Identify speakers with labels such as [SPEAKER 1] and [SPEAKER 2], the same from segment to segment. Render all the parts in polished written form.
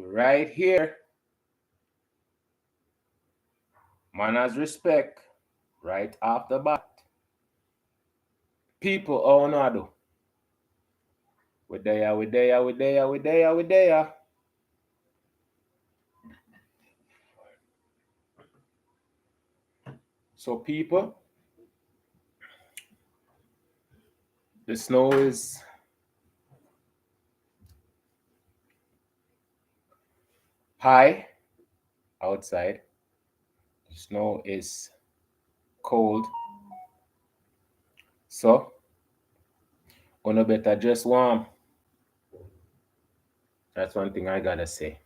[SPEAKER 1] right here. Manners respect right off the bat. People, oh no, I do. We there, we there, we there, we there, we there. So people, the snow is high outside. The snow is cold. So, you better dress warm. That's one thing I gotta say.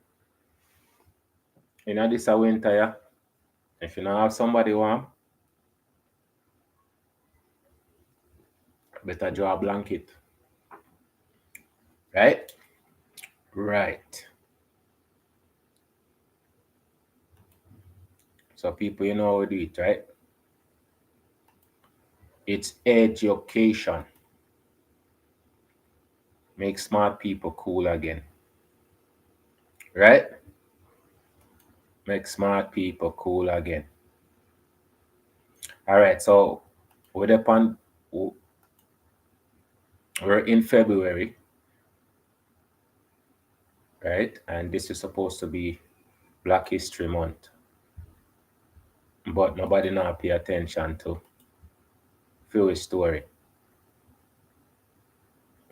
[SPEAKER 1] This a winter, yeah? If you don't have somebody warm, better draw a blanket. Right? Right. So people, you know how we do it, right? It's education. Make smart people cool again. Right? Make smart people cool again. All right, so we're in February, right? And this is supposed to be Black History Month. But nobody now pay attention to Phil's story.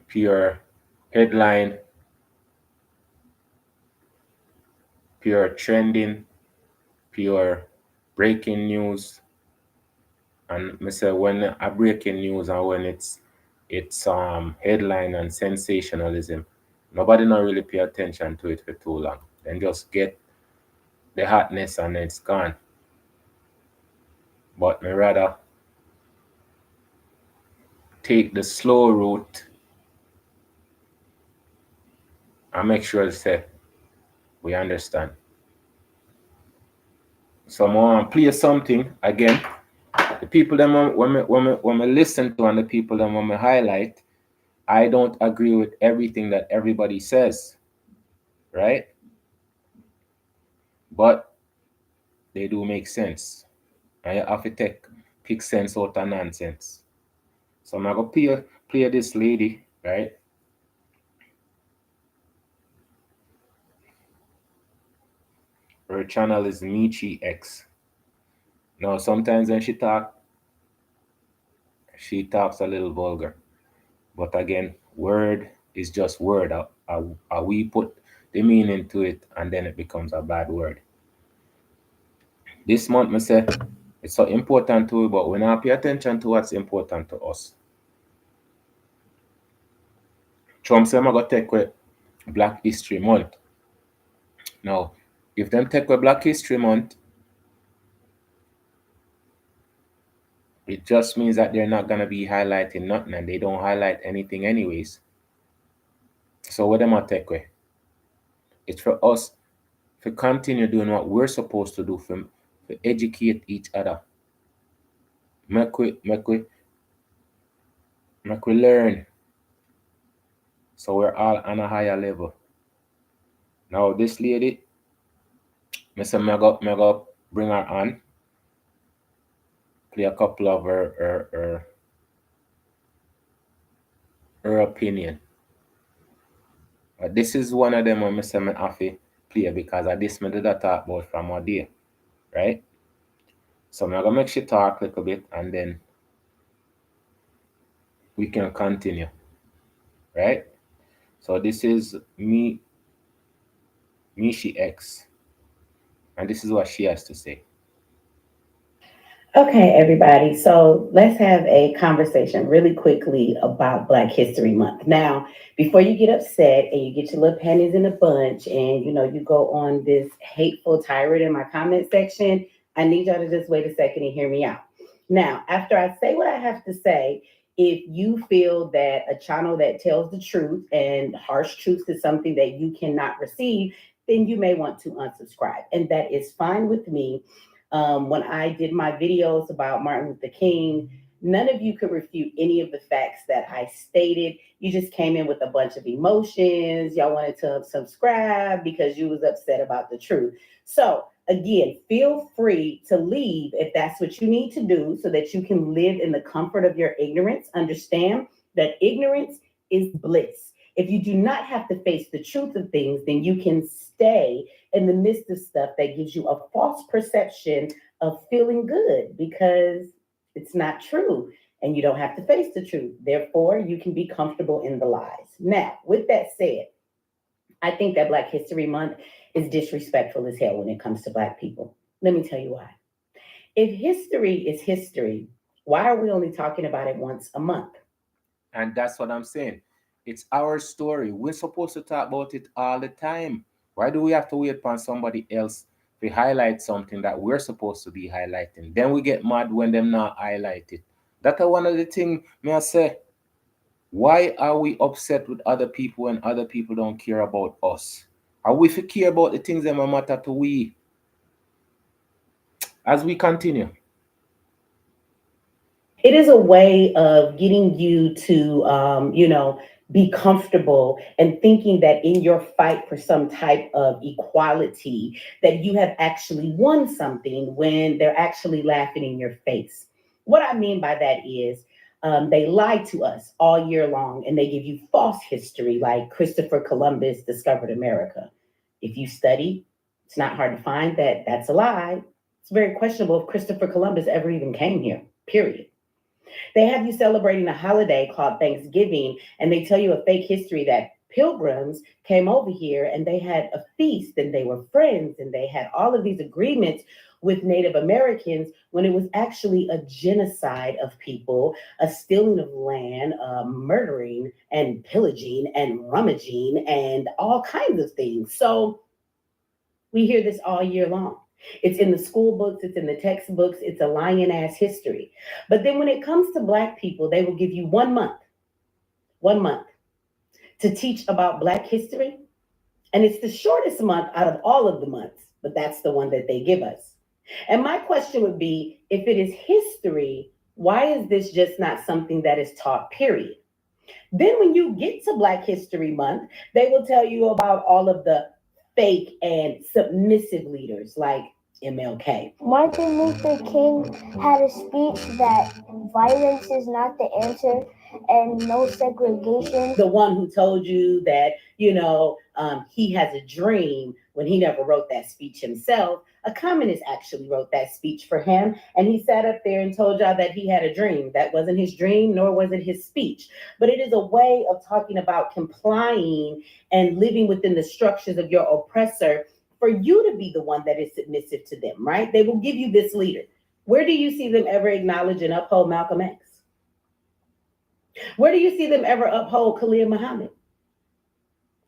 [SPEAKER 1] Pure headline, pure trending, pure breaking news. And I say when a breaking news and when it's headline and sensationalism, nobody not really pay attention to it for too long. Then just get the hotness and then it's gone. But me rather take the slow route and make sure say we understand. So I want to play something again. The people that when me listen to and the people that when me highlight, I don't agree with everything that everybody says, right? But they do make sense. And you have to pick sense out of nonsense. So I'm gonna play this lady, right? Her channel is Michi X. Now sometimes when she talks a little vulgar. But again, word is just word. We put the meaning to it and then it becomes a bad word. This month, I say, it's so important to you, but we not pay attention to what's important to us. Trump said, I'm going to take away Black History Month. Now, if them take away Black History Month, it just means that they're not going to be highlighting nothing and they don't highlight anything anyways. So what them going to take away? It's for us to continue doing what we're supposed to do to educate each other. Make we learn. So we're all on a higher level. Now this lady, I say me go bring her on. Play a couple of her opinion. But this is one of them when I say me have to play because of this me did that talk about from a day. Right? So I'm gonna make she talk a little bit and then we can continue. Right? So this is Michi X. And this is what she has to say.
[SPEAKER 2] Okay, everybody. So let's have a conversation really quickly about Black History Month. Now, before you get upset and you get your little panties in a bunch and you go on this hateful tirade in my comment section, I need y'all to just wait a second and hear me out. Now, after I say what I have to say, if you feel that a channel that tells the truth and harsh truths is something that you cannot receive, then you may want to unsubscribe. And that is fine with me. When I did my videos about Martin Luther King, None of you could refute any of the facts that I stated. You just came in with a bunch of emotions. Y'all wanted to subscribe because you was upset about the truth. So again, feel free to leave if that's what you need to do so that you can live in the comfort of your ignorance. Understand that ignorance is bliss. If you do not have to face the truth of things, then you can stay in the midst of stuff that gives you a false perception of feeling good because it's not true and you don't have to face the truth. Therefore, you can be comfortable in the lies. Now, with that said, I think that Black History Month is disrespectful as hell when it comes to Black people. Let me tell you why. If history is history, why are we only talking about it once a month?
[SPEAKER 1] And that's what I'm saying. It's our story. We're supposed to talk about it all the time. Why do we have to wait upon somebody else to highlight something that we're supposed to be highlighting? Then we get mad when them not highlight it. That's one of the things may I say. Why are we upset with other people when other people don't care about us? Are we to care about the things that matter to we? As we continue.
[SPEAKER 2] It is a way of getting you to, be comfortable and thinking that in your fight for some type of equality, that you have actually won something when they're actually laughing in your face. What I mean by that is they lie to us all year long and they give you false history, like Christopher Columbus discovered America. If you study, it's not hard to find that that's a lie. It's very questionable if Christopher Columbus ever even came here, period. They have you celebrating a holiday called Thanksgiving, and they tell you a fake history that pilgrims came over here and they had a feast and they were friends and they had all of these agreements with Native Americans when it was actually a genocide of people, a stealing of land, murdering and pillaging and rummaging and all kinds of things. So we hear this all year long. It's in the school books, it's in the textbooks, it's a lying ass history. But then when it comes to Black people, they will give you 1 month to teach about Black history. And it's the shortest month out of all of the months, but that's the one that they give us. And my question would be, if it is history, why is this just not something that is taught, period? Then when you get to Black History Month, they will tell you about all of the fake and submissive leaders like MLK.
[SPEAKER 3] Martin Luther King had a speech that violence is not the answer and no segregation.
[SPEAKER 2] The one who told you that, he has a dream when he never wrote that speech himself. A communist actually wrote that speech for him, and he sat up there and told y'all that he had a dream. That wasn't his dream, nor was it his speech. But it is a way of talking about complying and living within the structures of your oppressor for you to be the one that is submissive to them, right? They will give you this leader. Where do you see them ever acknowledge and uphold Malcolm X? Where do you see them ever uphold Khalil Muhammad?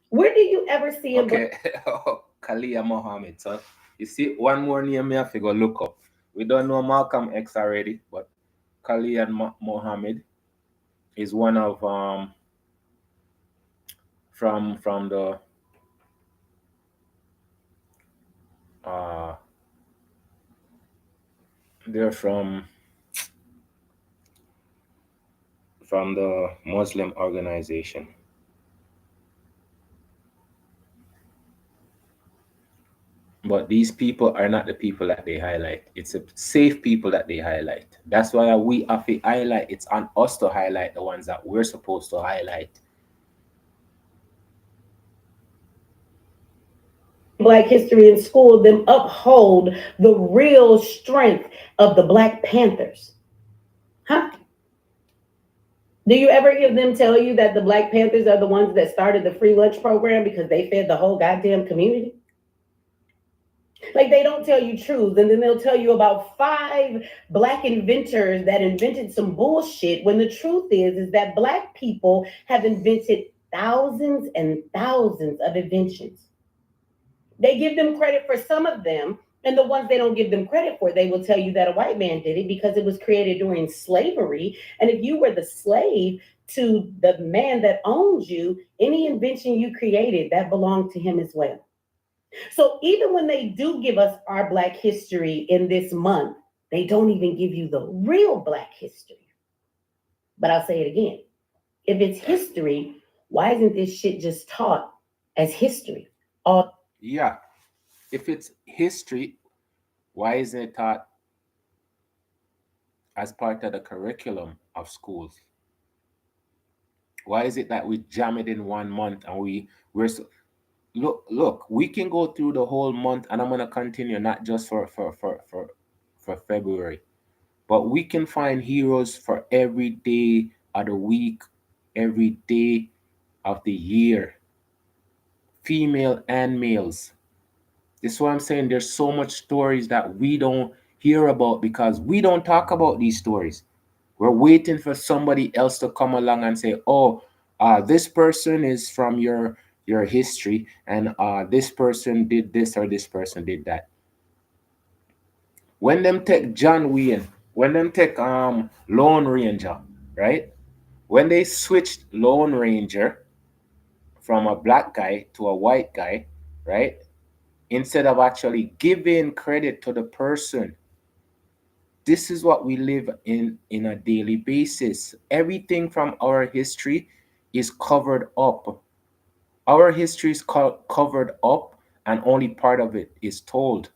[SPEAKER 2] Where do you ever see him?
[SPEAKER 1] Okay, Khalil Muhammad. So you see, one more name me have to go look up. We don't know Malcolm X already, but Khalil Muhammad is one of from the they're from the Muslim organization. But these people are not the people that they highlight. It's a safe people that they highlight. That's why we have to highlight. It's on us to highlight the ones that we're supposed to highlight.
[SPEAKER 2] Black history in school, them uphold the real strength of the Black Panthers. Huh? Do you ever hear them tell you that the Black Panthers are the ones that started the free lunch program because they fed the whole goddamn community? Like, they don't tell you truth, and then they'll tell you about 5 Black inventors that invented some bullshit, when the truth is that Black people have invented thousands and thousands of inventions. They give them credit for some of them, and the ones they don't give them credit for, they will tell you that a white man did it because it was created during slavery. And if you were the slave to the man that owns you, any invention you created, that belonged to him as well. So even when they do give us our Black history in this month, they don't even give you the real Black history. But I'll say it again. If it's history, why isn't this shit just taught as history? All
[SPEAKER 1] Yeah. If it's history, why isn't it taught as part of the curriculum of schools? Why is it that we jam it in 1 month and we're so, look, we can go through the whole month, and I'm gonna continue not just for February, but we can find heroes for every day of the week, every day of the year, female and males. This is what I'm saying. There's so much stories that we don't hear about because we don't talk about these stories. We're waiting for somebody else to come along and say, "Oh, this person is from your history, and this person did this or this person did that." When them take John Wayne, when them take Lone Ranger, right? When they switched Lone Ranger from a black guy to a white guy, right? Instead of actually giving credit to the person, this is what we live in a daily basis. Everything from our history is covered up. Our history is covered up, and only part of it is told.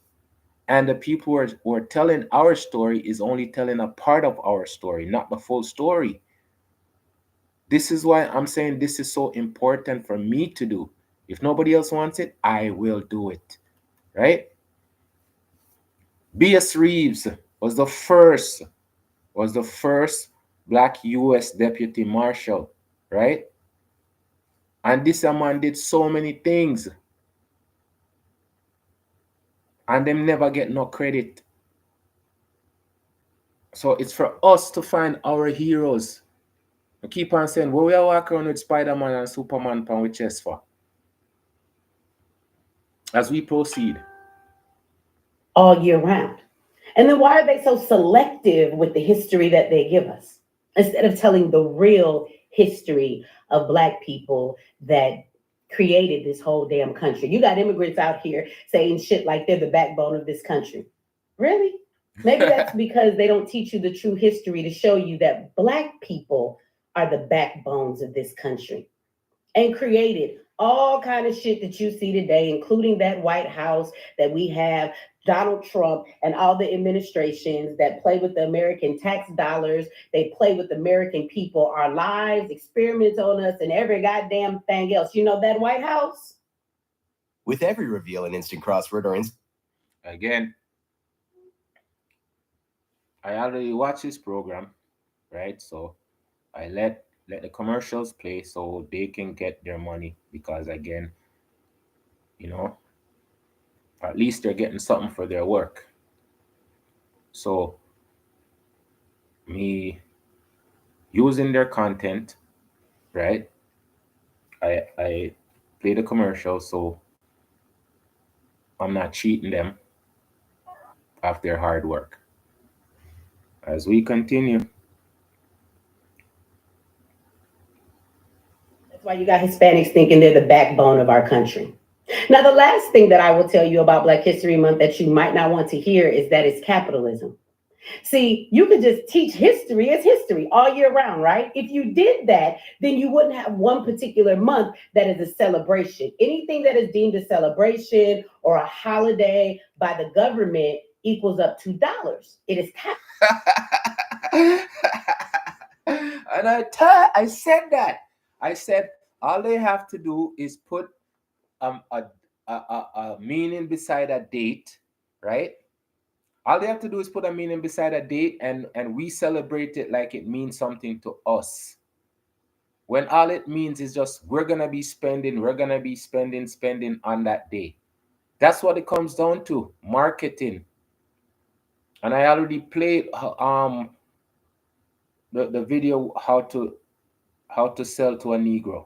[SPEAKER 1] And the people who are telling our story is only telling a part of our story, not the full story. This is why I'm saying this is so important for me to do. If nobody else wants it, I will do it. Right? B.S. Reeves was the first black US deputy marshal, right? And this man did so many things, and them never get no credit. So it's for us to find our heroes. I keep on saying, well, we are walking around with Spider-Man and Superman pan with chest for. As we proceed.
[SPEAKER 2] all year round. And then why are they so selective with the history that they give us? Instead of telling the real history of Black people that created this whole damn country. You got immigrants out here saying shit like they're the backbone of this country. Really? Maybe that's because they don't teach you the true history to show you that Black people are the backbones of this country and created all kind of shit that you see today, including that White House that we have, Donald Trump and all the administrations that play with the American tax dollars. They play with American people, our lives, experiments on us, and every goddamn thing else. You know that White House?
[SPEAKER 4] With every reveal in Instant Crossword or
[SPEAKER 1] Again, I already watched this program, right? So I let the commercials play so they can get their money, because again, you know, at least they're getting something for their work. So me using their content, right? I play the commercial so I'm not cheating them of their hard work. As we continue.
[SPEAKER 2] That's why you got Hispanics thinking they're the backbone of our country. Now, the last thing that I will tell you about Black History Month that you might not want to hear is that it's capitalism. See, you could just teach history as history all year round, right? If you did that, then you wouldn't have one particular month that is a celebration. Anything that is deemed a celebration or a holiday by the government equals up to dollars. It is tax.
[SPEAKER 1] And I said that. I said all they have to do is put a meaning beside a date, right? All they have to do is put a meaning beside a date, and we celebrate it like it means something to us. When all it means is just we're gonna be spending on that day. That's what it comes down to, marketing. And I already played the video how to sell to a Negro.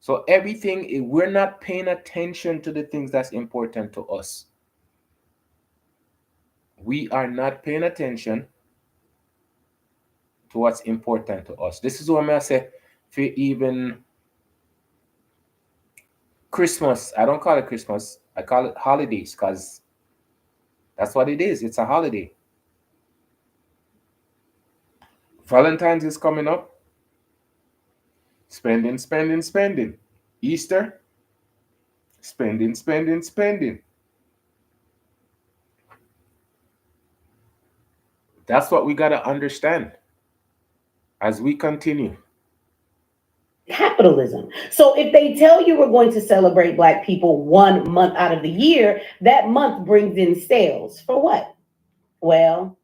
[SPEAKER 1] So everything, we're not paying attention to the things that's important to us. We are not paying attention to what's important to us. This is what I say for even Christmas. I don't call it Christmas. I call it holidays, because that's what it is. It's a holiday. Valentine's is coming up. Spending, spending, spending. Easter. Spending, spending, spending. That's what we got to understand as we continue.
[SPEAKER 2] Capitalism. So if they tell you we're going to celebrate Black people 1 month out of the year, that month brings in sales. For what? Well,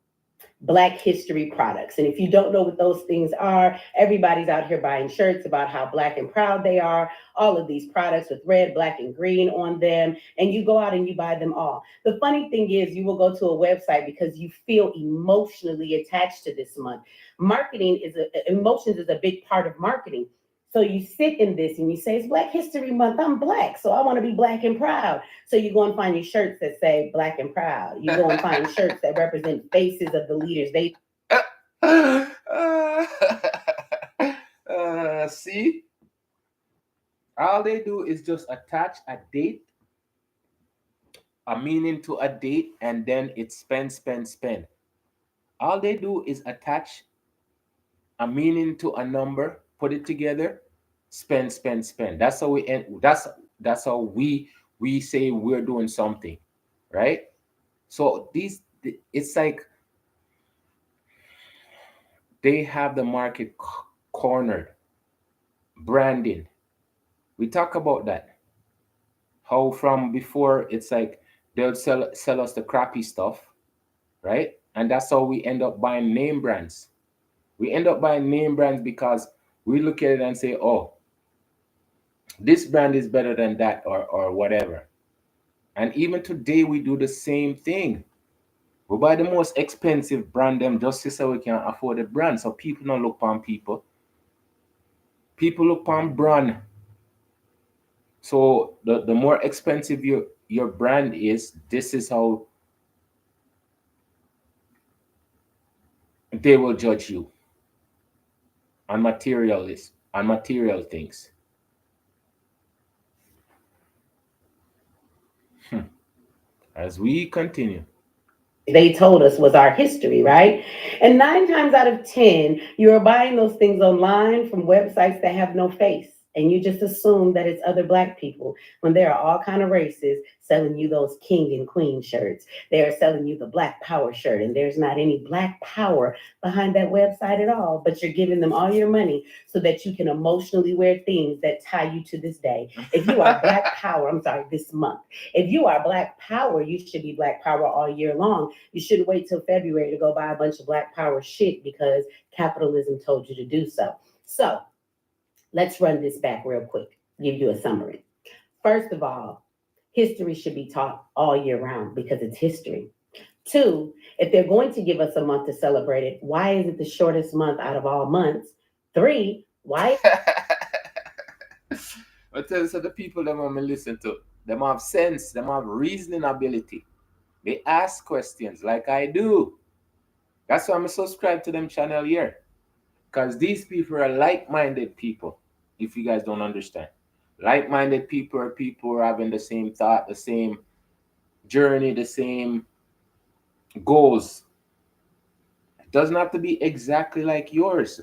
[SPEAKER 2] Black history products. And if you don't know what those things are, everybody's out here buying shirts about how Black and proud they are, all of these products with red, black, and green on them, and you go out and you buy them all. The funny thing is you will go to a website because you feel emotionally attached to this month. Emotions is a big part of marketing. So you sit in this and you say, it's Black History Month. I'm Black, so I want to be Black and proud. So you go and find your shirts that say Black and proud. You go and find shirts that represent faces of the leaders.
[SPEAKER 1] See? All they do is just attach a date, a meaning to a date, and then it's spend, spend, spend. All they do is attach a meaning to a number, put it together, spend, spend, spend. That's how we end. That's how we say we're doing something, right? So it's like they have the market cornered. Branding. We talk about that. How from before it's like they'll sell us the crappy stuff, right? And that's how we end up buying name brands. We end up buying name brands because we look at it and say, oh, this brand is better than that or whatever. And even today we do the same thing. We buy the most expensive brand them just so we can afford the brand. So people don't look on people. People look on brand. So the more expensive your brand is, this is how they will judge you on material things. As we continue.
[SPEAKER 2] They told us was our history, right? And 9 times out of 10, you are buying those things online from websites that have no face. And you just assume that it's other Black people when there are all kind of races selling you those king and queen shirts. They are selling you the Black power shirt, and there's not any Black power behind that website at all, but you're giving them all your money so that you can emotionally wear things that tie you to this day. If you are Black power, this month. If you are Black power, you should be Black power all year long. You shouldn't wait till February to go buy a bunch of Black power shit because capitalism told you to do so. So let's run this back real quick, give you a summary. First of all, history should be taught all year round because it's history. 2, if they're going to give us a month to celebrate it, why is it the shortest month out of all months? 3, why?
[SPEAKER 1] I tell you, so the people that want me listen to, them have sense, them have reasoning ability. They ask questions like I do. That's why I'm subscribed to them channel here. Because these people are like-minded people, if you guys don't understand. Like-minded people are people who are having the same thought, the same journey, the same goals. It doesn't have to be exactly like yours.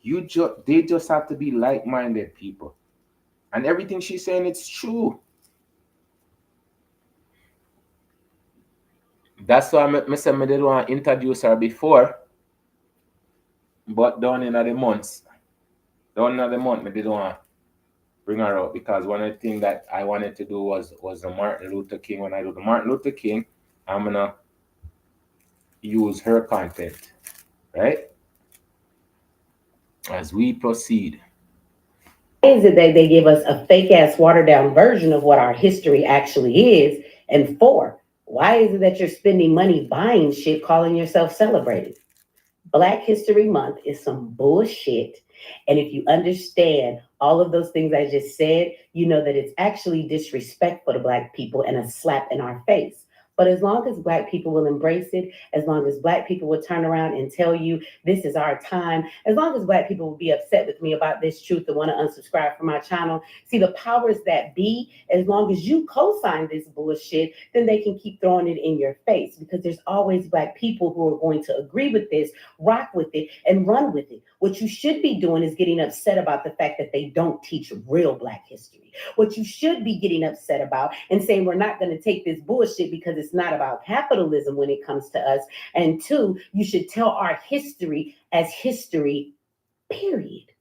[SPEAKER 1] They just have to be like-minded people. And everything she's saying, it's true. That's why I said I didn't want to introduce her before. But down in the month, I didn't want to bring her out because one of the things that I wanted to do was the Martin Luther King. When I do the Martin Luther King, I'm going to use her content, right? As we proceed.
[SPEAKER 2] Is it that they give us a fake ass watered down version of what our history actually is? And 4, why is it that you're spending money buying shit calling yourself celebrating? Black History Month is some bullshit. And if you understand all of those things I just said, you know that it's actually disrespectful to Black people and a slap in our face. But as long as Black people will embrace it, as long as Black people will turn around and tell you this is our time, as long as Black people will be upset with me about this truth and want to unsubscribe from my channel, see the powers that be, as long as you co-sign this bullshit, then they can keep throwing it in your face, because there's always Black people who are going to agree with this, rock with it, and run with it. What you should be doing is getting upset about the fact that they don't teach real Black history. What you should be getting upset about and saying we're not going to take this bullshit because it's not about capitalism when it comes to us. And two, you should tell our history as history, period.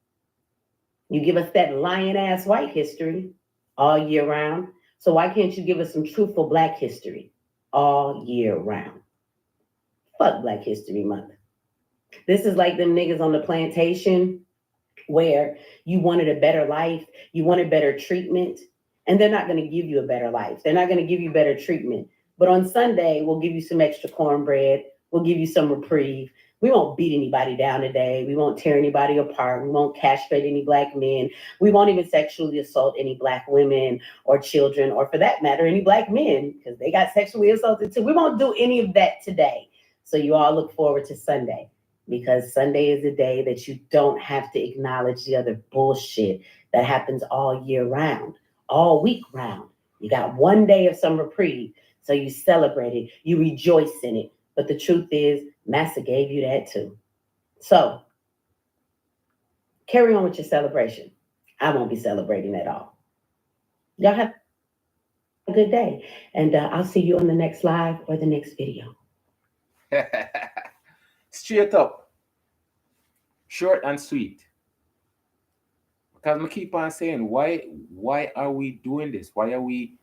[SPEAKER 2] You give us that lion ass white history all year round. So why can't you give us some truthful Black history all year round? Fuck Black History Month. This is like them niggas on the plantation where you wanted a better life, you wanted better treatment, and they're not going to give you a better life. They're not going to give you better treatment. But on Sunday, we'll give you some extra cornbread. We'll give you some reprieve. We won't beat anybody down today. We won't tear anybody apart. We won't castrate any Black men. We won't even sexually assault any Black women or children, or for that matter, any Black men, because they got sexually assaulted too. We won't do any of that today. So you all look forward to Sunday, because Sunday is a day that you don't have to acknowledge the other bullshit that happens all year round, all week round. You got one day of some reprieve, so you celebrate it, you rejoice in it. But the truth is, Massa gave you that too. So carry on with your celebration. I won't be celebrating at all. Y'all have a good day, and I'll see you on the next live or the next video.
[SPEAKER 1] Straight up, short and sweet. Because I keep on saying, why are we doing this? Why are we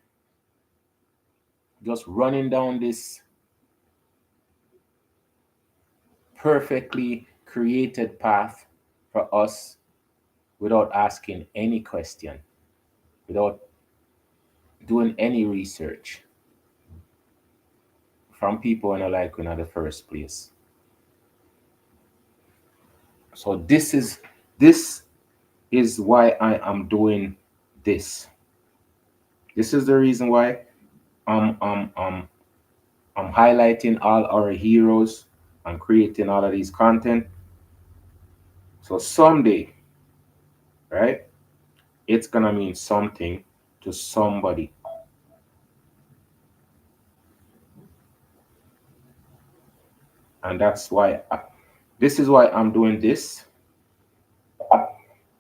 [SPEAKER 1] just running down this perfectly created path for us without asking any question, without doing any research from people in the first place? So this is why I am doing this. This is the reason why I'm highlighting all our heroes. I'm creating all of these content. So someday, right, it's gonna mean something to somebody. And that's why this is why I'm doing this.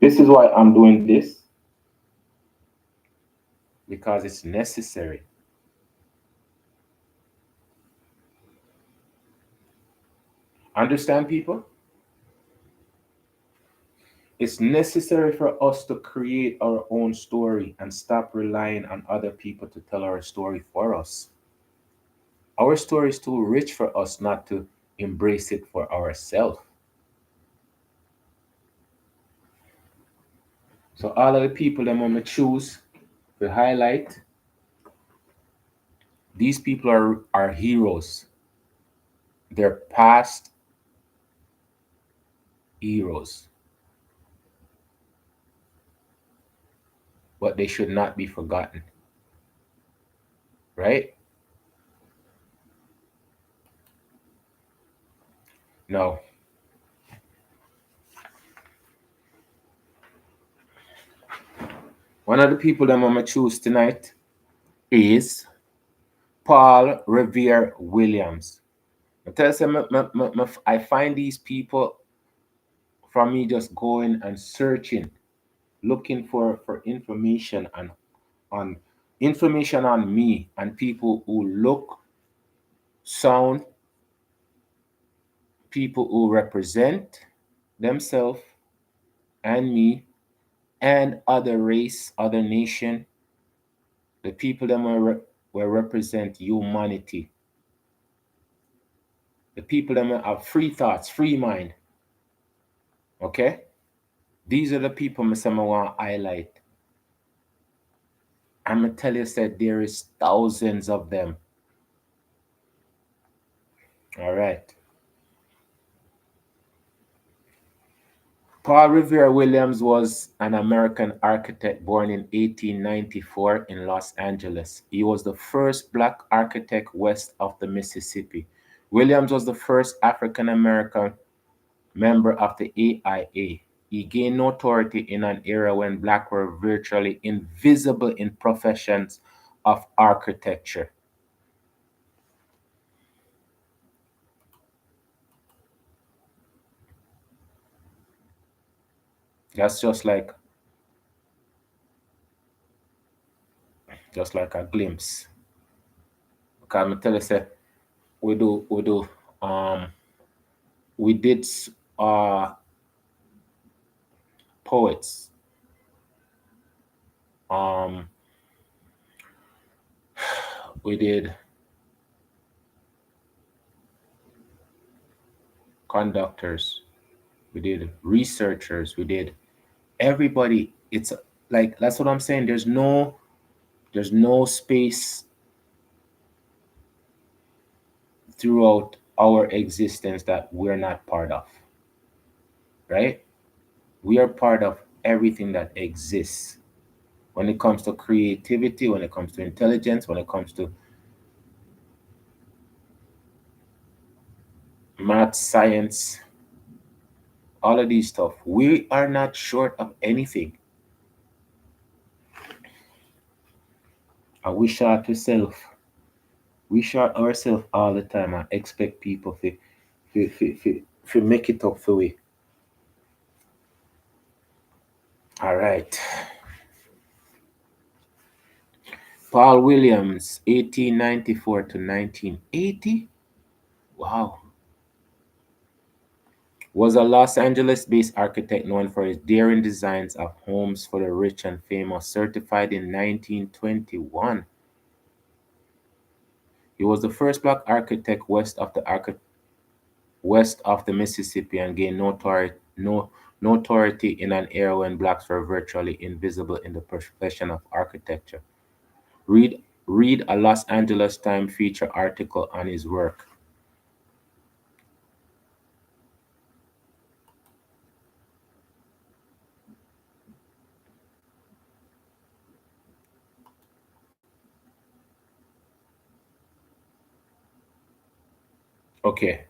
[SPEAKER 1] This is why I'm doing this. Because it's necessary. Understand, people? It's necessary for us to create our own story and stop relying on other people to tell our story for us. Our story is too rich for us not to embrace it for ourselves. So all of the people that I'm going to choose to highlight, these people are heroes. They're past heroes. But they should not be forgotten. Right? No. One of the people that I'm going to choose tonight is Paul Revere Williams. I find these people from me just going and searching, looking for information on information on me and people who look, sound, people who represent themselves and me and other race, other nation, the people that will represent humanity, the people that will have free thoughts, free mind. Okay? These are the people I want to highlight. I'm going to tell you that there is thousands of them. All right. Paul Revere Williams was an American architect born in 1894 in Los Angeles. He was the first black architect west of the Mississippi. Williams was the first African American member of the AIA. He gained notoriety in an era when blacks were virtually invisible in professions of architecture. That's just like a glimpse. Because I tell you, say, we do um we did uh poets, um we did conductors, we did researchers, we did everybody. It's like that's what I'm saying. There's no space throughout our existence that we're not part of, right? We are part of everything that exists when it comes to creativity, when it comes to intelligence, when it comes to math, science, all of these stuff. We are not short of anything. And we short ourselves all the time and expect people to make it up for we. All right. Paul Williams, 1894 to 1980. Wow. Was a Los Angeles-based architect known for his daring designs of homes for the rich and famous, certified in 1921. He was the first black architect west of the Mississippi and gained notoriety in an era when blacks were virtually invisible in the profession of architecture. Read a Los Angeles Times feature article on his work. Okay.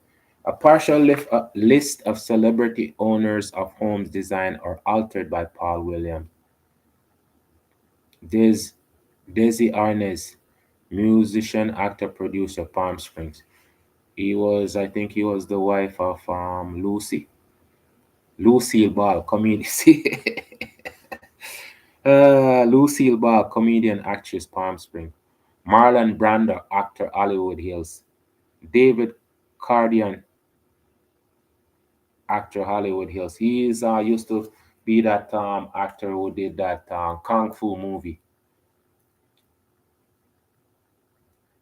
[SPEAKER 1] A partial list of celebrity owners of homes designed or altered by Paul Williams. Des, Desi Arnaz, musician, actor, producer, Palm Springs. I think he was the wife of Lucille Ball, comedian. Lucille Ball, comedian, actress, Palm Springs. Marlon Brando, actor, Hollywood Hills. David Cardian, actor, Hollywood Hills. He is used to be that actor who did that kung fu movie.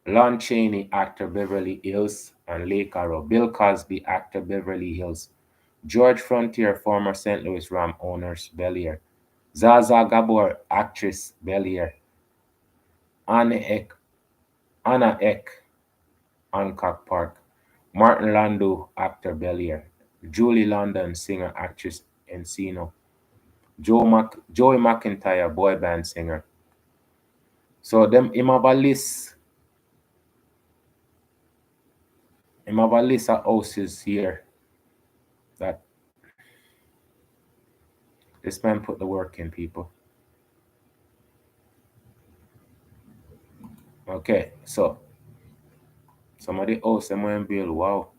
[SPEAKER 1] Lon Chaney, actor, Beverly Hills and Lake Arrow. Bill Cosby, actor, Beverly Hills. George Frontier, former St. Louis Ram owners, Bel Air. Zaza Gabor, actress, Bel Air. Anna Eck, Anna Eck, Hancock Park. Martin Landau, actor, Bel Air. Julie London, singer, actress, Encino. Joey McIntyre, boy band singer. So them him have a list of houses here that this man put the work in, people. Okay, so some of the house them when build, wow.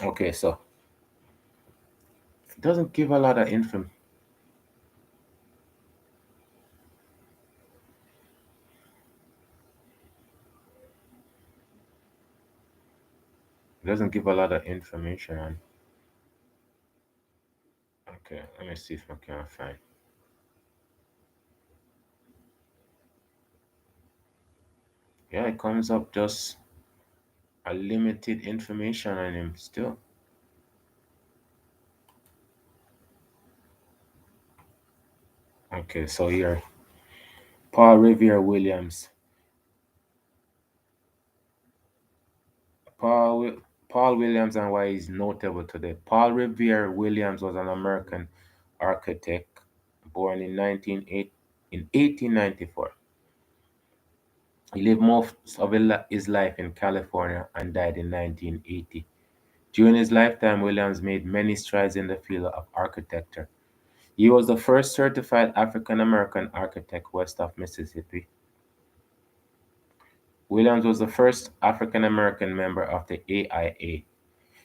[SPEAKER 1] Okay, so it doesn't give a lot of info. It doesn't give a lot of information on. Okay, let me see if I can find. Yeah, it comes up just a limited information on him still. Okay, so here, Paul Revere Williams. Paul, Paul Williams and why he's notable today. Paul Revere Williams was an American architect born in 1894. He lived most of his life in California and died in 1980. During his lifetime, Williams made many strides in the field of architecture. He was the first certified African American architect west of Mississippi. Williams was the first African American member of the AIA.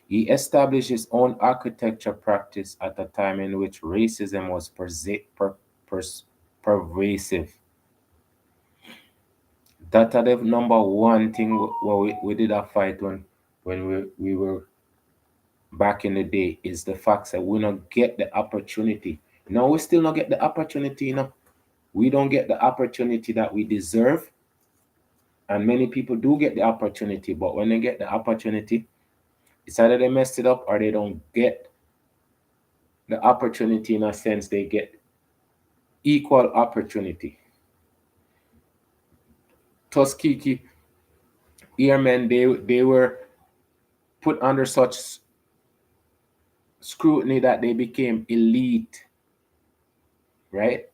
[SPEAKER 1] He established his own architecture practice at a time in which racism was pers- pervasive. That are the number one thing where we did a fight when we were back in the day is the fact that we don't get the opportunity. No, we still don't get the opportunity, We don't get the opportunity that we deserve. And many people do get the opportunity, but when they get the opportunity, it's either they messed it up or they don't get the opportunity in a sense they get equal opportunity. Tuskegee Airmen, they were put under such scrutiny that they became elite, right?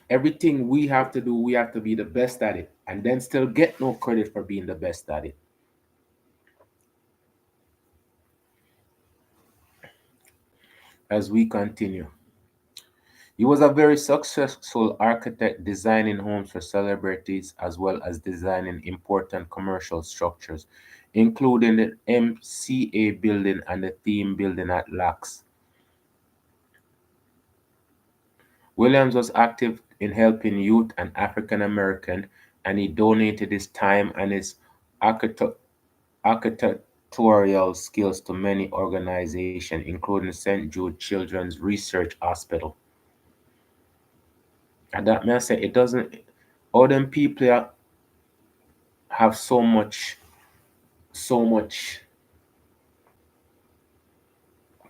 [SPEAKER 1] Everything we have to do, we have to be the best at it, and then still get no credit for being the best at it. As we continue, he was a very successful architect, designing homes for celebrities as well as designing important commercial structures, including the MCA building and the theme building at Lax. Williams was active in helping youth and African American, and he donated his time and his architect- architectural skills to many organizations, including St. Jude Children's Research Hospital. And that may I say it doesn't all them people have so much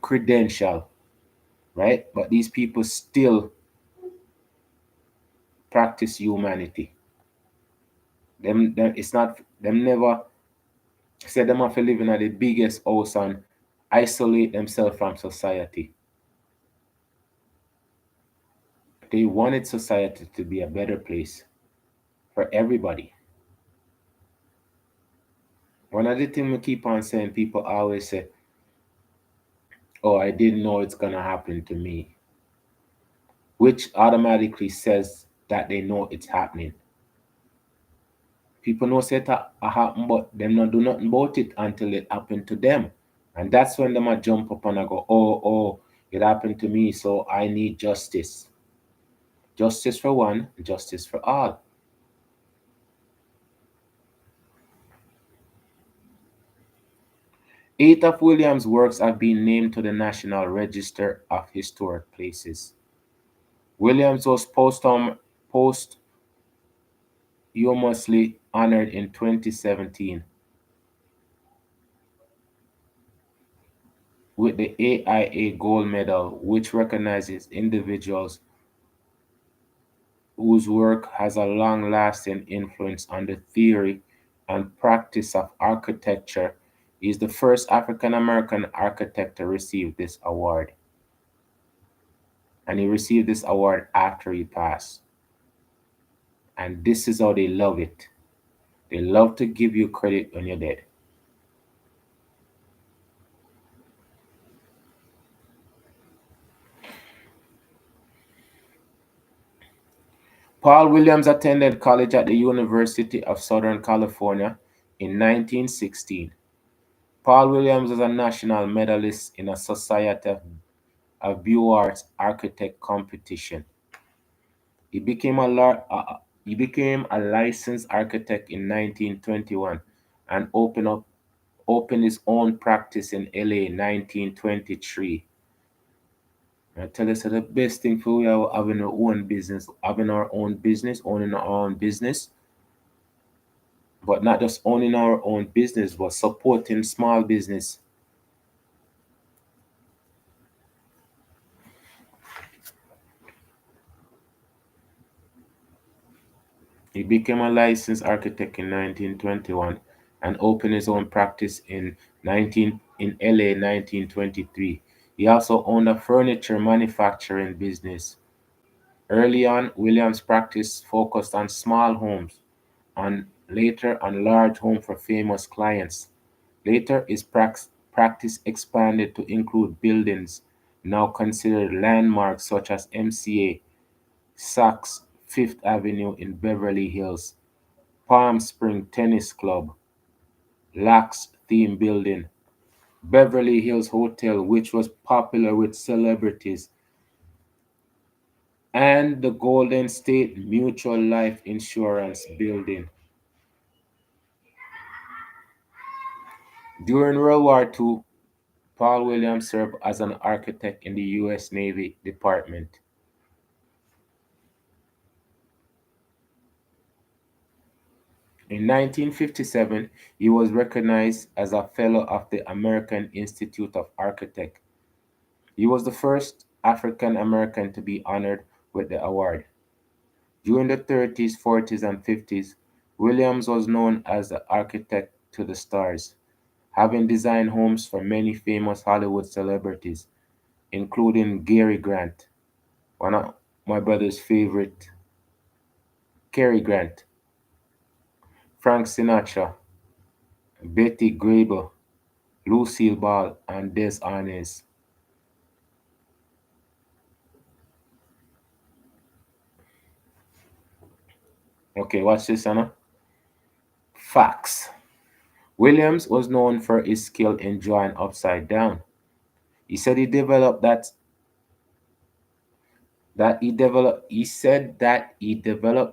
[SPEAKER 1] credential, right? But these people still practice humanity. Them it's not them never say them have to live in the biggest house and isolate themselves from society. They wanted society to be a better place for everybody. One of the things we keep on saying, people always say, "Oh, I didn't know it's gonna happen to me," which automatically says that they know it's happening. People know say it happen, but them not do nothing about it until it happened to them. And that's when them a jump up and I go, oh, it happened to me, so I need justice. Justice for one, justice for all. Eight of Williams' works have been named to the National Register of Historic Places. Williams was posthumously honored in 2017 with the AIA Gold Medal, which recognizes individuals whose work has a long-lasting influence on the theory and practice of architecture. He is the first African American architect to receive this award, and he received this award after he passed. And this is how they love it. They love to give you credit when you're dead. Paul Williams attended college at the University of Southern California in 1916. Paul Williams was a national medalist in a Society of Beaux-Arts architect competition. He became He became a licensed architect in 1921 and opened his own practice in LA 1923. I tell you, so the best thing for we are having our own business, owning our own business, but not just owning our own business, but supporting small business. He became a licensed architect in 1921 and opened his own practice in LA 1923. He also owned a furniture manufacturing business. Early on, Williams' practice focused on small homes and later on large homes for famous clients. Later, his practice expanded to include buildings now considered landmarks such as MCA, Saks Fifth Avenue in Beverly Hills, Palm Spring Tennis Club, Lax Theme Building, Beverly Hills Hotel, which was popular with celebrities, and the Golden State Mutual Life Insurance Building. During World War II, Paul Williams served as an architect in the U.S. Navy Department. In 1957, he was recognized as a Fellow of the American Institute of Architects. He was the first African American to be honored with the award. During the 30s, 40s, and 50s, Williams was known as the architect to the stars, having designed homes for many famous Hollywood celebrities, including Cary Grant, one of my brother's favorite, Cary Grant, Frank Sinatra, Betty Grable, Lucille Ball, and Des Arnaz. Okay, watch this, Anna. Facts. Williams was known for his skill in drawing upside down. He said he developed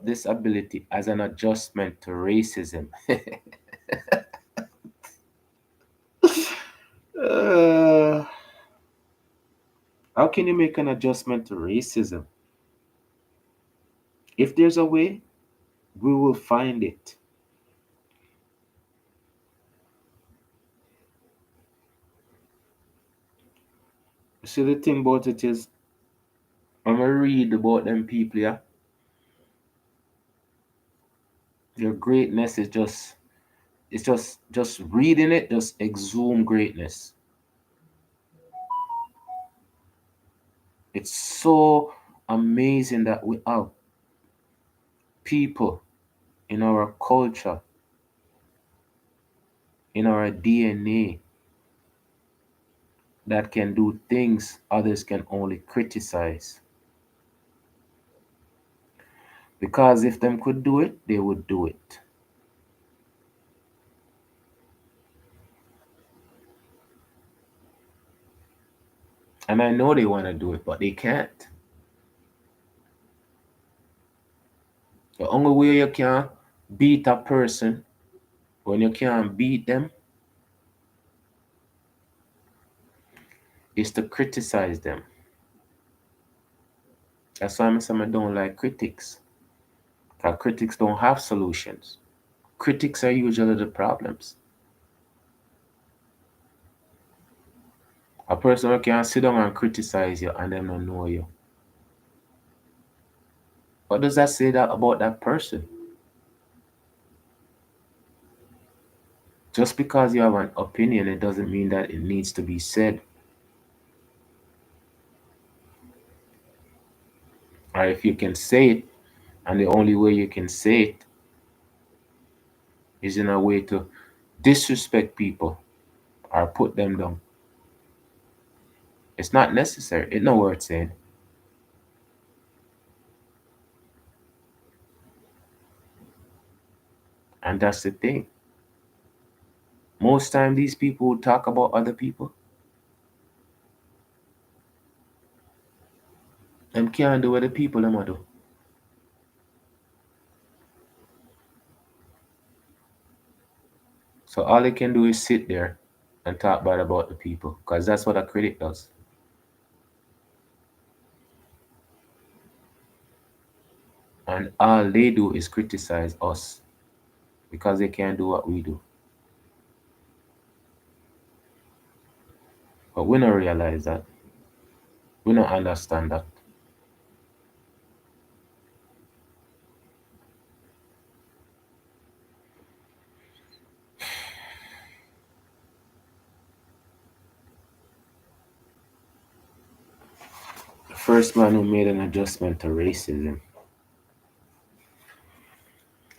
[SPEAKER 1] this ability as an adjustment to racism. Uh, how can you make an adjustment to racism? If there's a way, we will find it. See, the thing about it is, I'm gonna read about them people, yeah. Their greatness is just reading it, just exhume greatness. It's so amazing that we have people in our culture, in our DNA, that can do things others can only criticize. Because if them could do it, they would do it. And I know they want to do it, but they can't. The only way you can beat a person, when you can't beat them, is to criticize them. That's why I don't like critics. Because critics don't have solutions. Critics are usually the problems. A person who can sit down and criticize you and them not know you. What does that say about that person? Just because you have an opinion, it doesn't mean that it needs to be said. Or if you can say it, and the only way you can say it is in a way to disrespect people or put them down. It's not necessary. It's not worth saying. And that's the thing. Most time these people who talk about other people, them can't do what the people them do. So all they can do is sit there and talk bad about the people, because that's what a critic does. And all they do is criticize us because they can't do what we do. But we don't realize that. We don't understand that. The first man who made an adjustment to racism,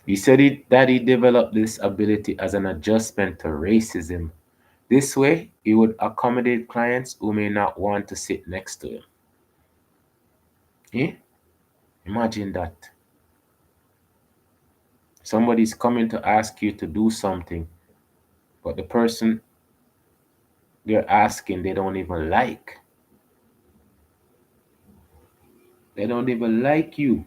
[SPEAKER 1] he said that he developed this ability as an adjustment to racism. This way, he would accommodate clients who may not want to sit next to him. Eh? Imagine that. Somebody's coming to ask you to do something, but the person they're asking they don't even like. They don't even like you.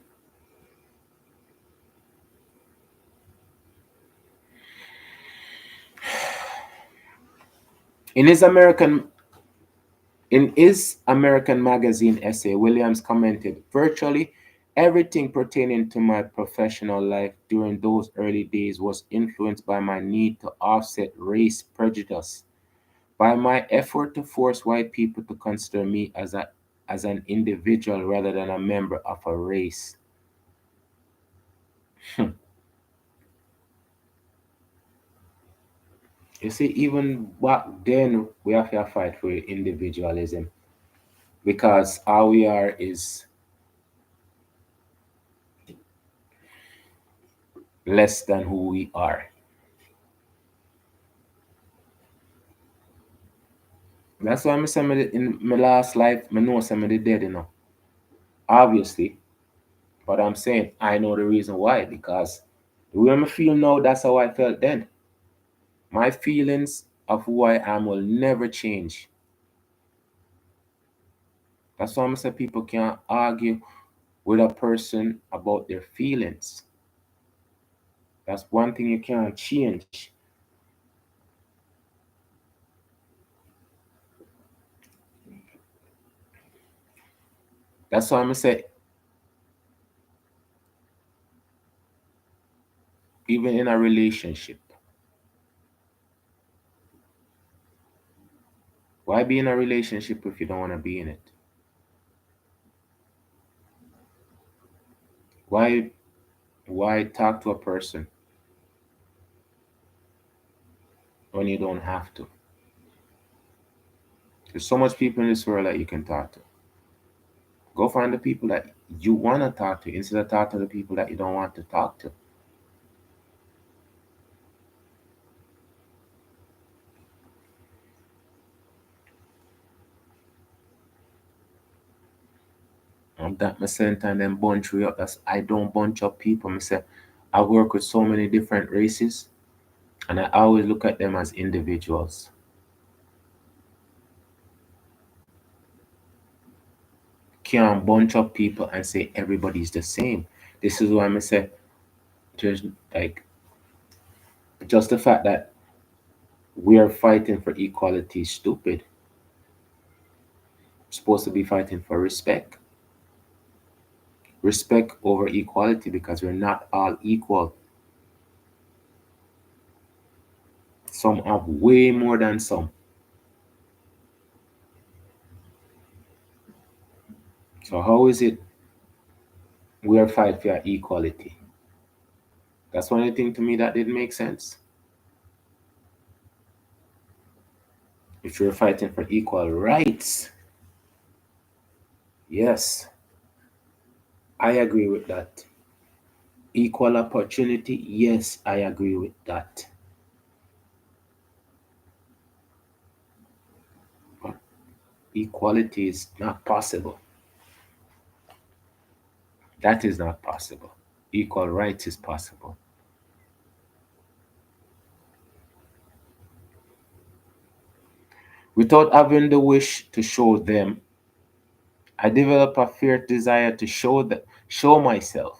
[SPEAKER 1] In his American magazine essay, Williams commented, virtually everything pertaining to my professional life during those early days was influenced by my need to offset race prejudice, by my effort to force white people to consider me as an individual rather than a member of a race. You see, even back then, we have to fight for individualism because all we are is less than who we are. That's why I say in my last life, I know somebody dead, obviously. But I'm saying I know the reason why, because the way I feel now, that's how I felt then. My feelings of who I am will never change. That's why I'm saying people can't argue with a person about their feelings. That's one thing you can't change. That's why I'm say even in a relationship, why be in a relationship if you don't want to be in it? Why talk to a person when you don't have to? There's so much people in this world that you can talk to. Go find the people that you want to talk to instead of talking to the people that you don't want to talk to. And that my same time them bunch we up. That's I don't bunch up people. I say I work with so many different races and I always look at them as individuals. Can't bunch up people and say everybody's the same. This is why I say there's like just the fact that we are fighting for equality is stupid. We're supposed to be fighting for respect. Respect over equality because we're not all equal. Some have way more than some. So how is it we are fighting for equality? That's one thing to me that didn't make sense. If you're fighting for equal rights, yes, I agree with that. Equal opportunity, yes, I agree with that. But equality is not possible. That is not possible. Equal rights is possible. Without having the wish to show them, I develop a fierce desire to show myself.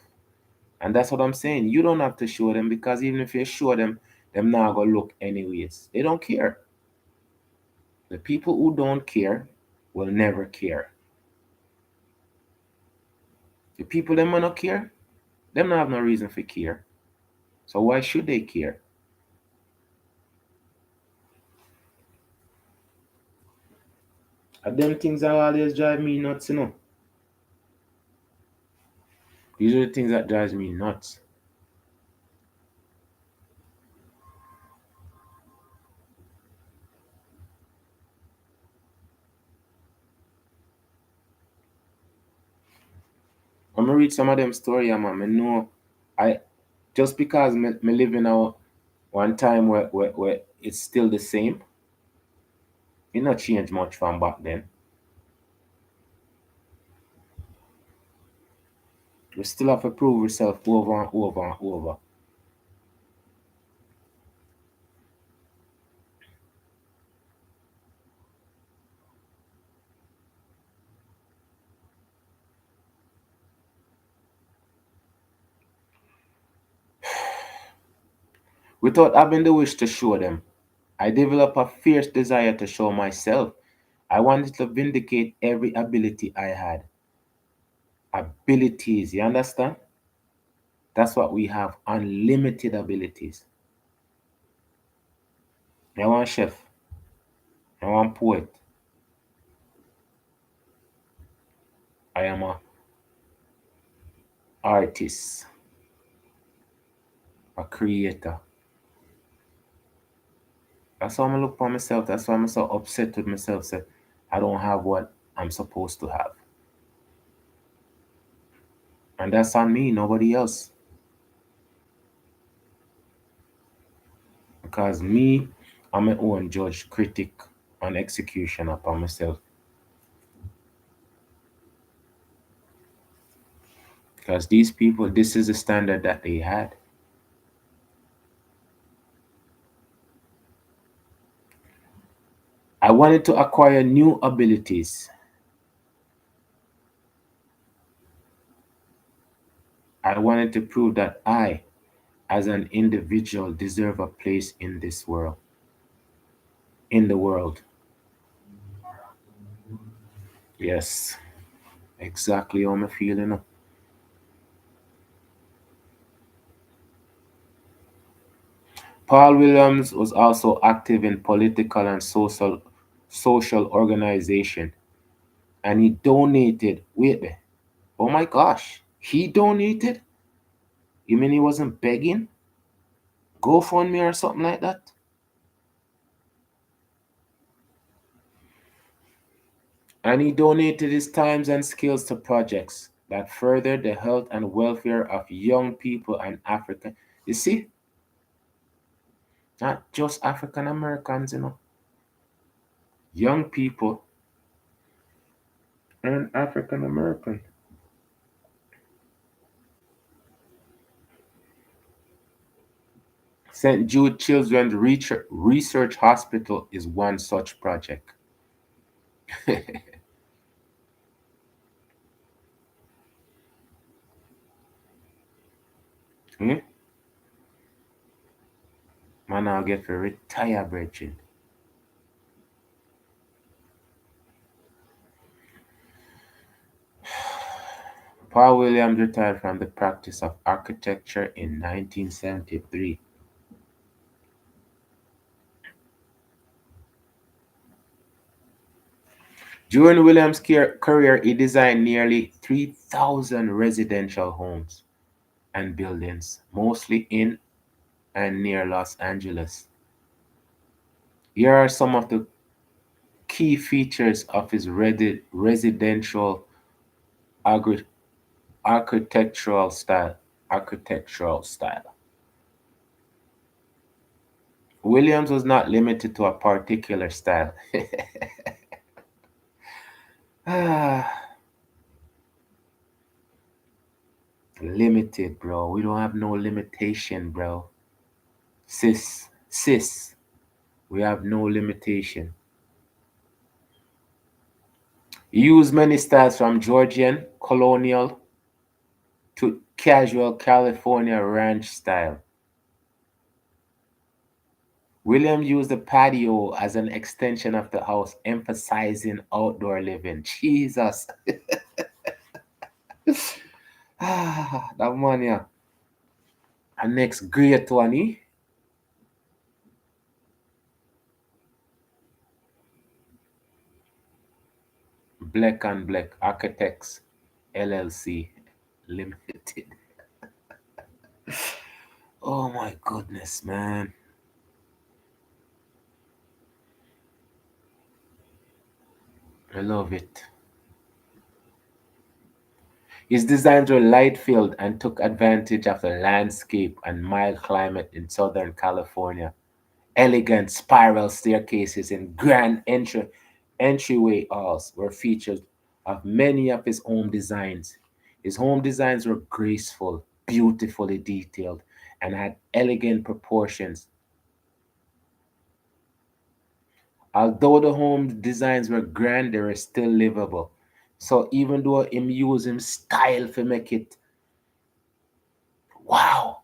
[SPEAKER 1] And that's what I'm saying. You don't have to show them because even if you show them, them not gonna look anyways. They don't care. The people who don't care will never care. The people them not care, them not have no reason for care. So why should they care? And them things that always drive me nuts, you know. These are the things that drives me nuts. When I read some of them story, man, I know I just because me living out one time where it's still the same, it not change much from back then. We still have to prove ourselves over and over and over. Without having the wish to show them, I developed a fierce desire to show myself. I wanted to vindicate every ability I had. Abilities, you understand? That's what we have, unlimited abilities. I want chef, I want poet, I am a artist, a creator. That's how I look for myself. That's why I'm so upset with myself. Say, I don't have what I'm supposed to have. And that's on me, nobody else. Because me, I'm my own judge, critic, and executioner upon myself. Because these people, this is the standard that they had. I wanted to acquire new abilities. I wanted to prove that I, as an individual, deserve a place in this world. In the world. Yes, exactly how I'm feeling. Paul Williams was also active in political and social organization, and he donated. Wait there. Oh my gosh, he donated? You mean he wasn't begging? GoFundMe or something like that? And he donated his times and skills to projects that further the health and welfare of young people and African. You see, not just African Americans, young people and African American. St. Jude Children's Research Hospital is one such project. Hmm? Man, I'll get to retire, Bridget. Paul Williams retired from the practice of architecture in 1973. During Williams' career, he designed nearly 3,000 residential homes and buildings, mostly in and near Los Angeles. Here are some of the key features of his residential architectural style. Williams was not limited to a particular style. Limited, bro. We don't have no limitation, bro. Sis, we have no limitation. He used many styles from Georgian, colonial, to casual California ranch style. William used the patio as an extension of the house, emphasizing outdoor living. Jesus. That man, yeah. And next great one, Black and Black Architects LLC Limited. Oh my goodness, man. I love it. His designs were light filled and took advantage of the landscape and mild climate in Southern California. Elegant spiral staircases and grand entryway halls were features of many of his home designs. His home designs were graceful, beautifully detailed, and had elegant proportions. Although the home designs were grand, they were still livable. So even though him use him style to make it wow,